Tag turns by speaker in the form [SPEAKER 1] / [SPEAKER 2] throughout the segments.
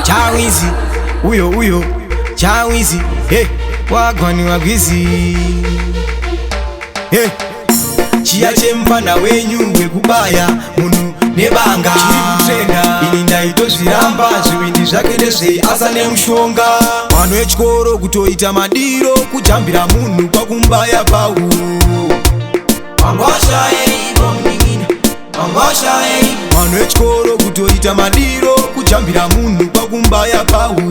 [SPEAKER 1] JAHWIZ, uyo JAHWIZ, hey, wagwani wagwizi, hey, chiache mfana wenyu wekubaya munhu nebanga chirikutrenda ini ndaitozviramba zvivindi zvake ndezvei asa nemushonga vanhu vechikoro kutoita madiro kujambira munhu kwakumbaya pauro vanhu vechikoro kutoita madiro kujambira munhu kwakumbaya pauro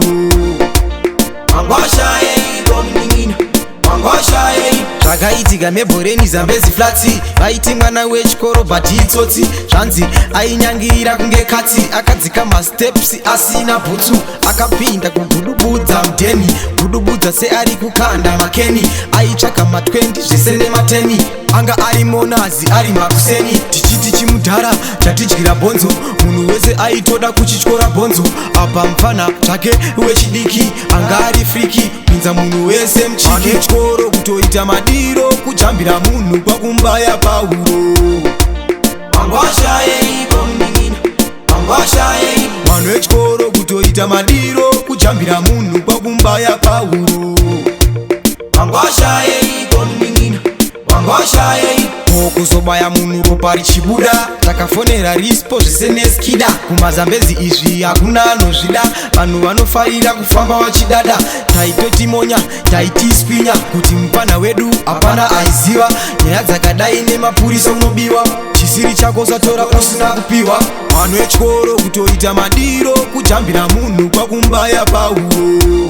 [SPEAKER 1] zvakaitika Mabelreign Zambezi Flats vaiti mwana wechikoro bhati itsotsi zvanzi ainyangira kunge katsi akadzika masteps asina bhutsu akapinda kugudubudza mudheni gudubudza seari kukanda makeni aitsvaga ma20 zvese nema10 anga ari monazi ari makuseni tichiti chimudhara chatidyira bhonzo munhu wese aitoda kuchityora bhonzo apa mufana zvake wechidiki anga ari friki pinza munhu wese muchiki chikoro kutoita madiro kujambira munhu kwakumbaya pauro vanhu vechikoro kutoita madiro kujambira munhu kwakumbaya pauro kuzobaya munhu ropa richibuda takafonera rispo zvese neskida kumazambezi izvi hakuna anozvida vanhu vanofarira kufamba vachidada taitotimonya taitiswinya kuti mupana wedu hapana aiziva nyaya dzakadai nemapurisa unobiwa chisiri chako satora usina kupiwa vanhu vechikoro kutoita madiro kujambira munhu kwakumbaya pauro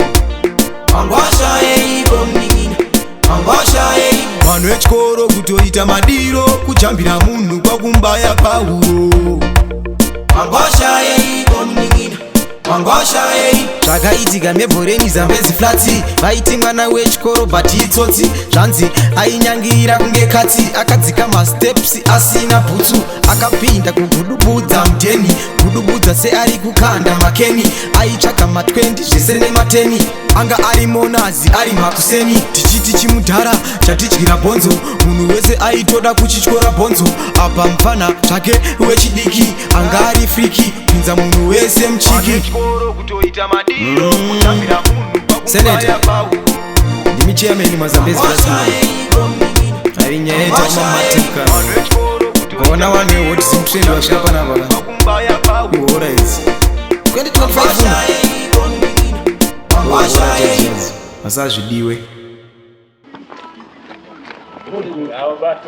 [SPEAKER 1] vanhu vechikoro kutoita madiro kujambira munhu kwakumbaya pauro zvakaitika Mabelreign Zambezi Flats vaiti mwana wechikoro bhati itsotsi zvanzi ainyangira kunge katsi akadzika masteps asina bhutsu akapinda kugudubudza mudheni gudubudza seari kukanda makeni aitsvaga ma20 zvese nema10 anga ari monazi ari makuseni tichiti chimudhara chatidyira bhonzo munhu wese aitoda kuchityora bhonzo apa mufana zvake wechidiki anga ari friki pinza munhu wese muchiki ndimi chairman mazambezi ainyayeta mamatika kuona wane what simtrend wasvika panapa kuhora idzi 2025 masazvidiwe
[SPEAKER 2] How about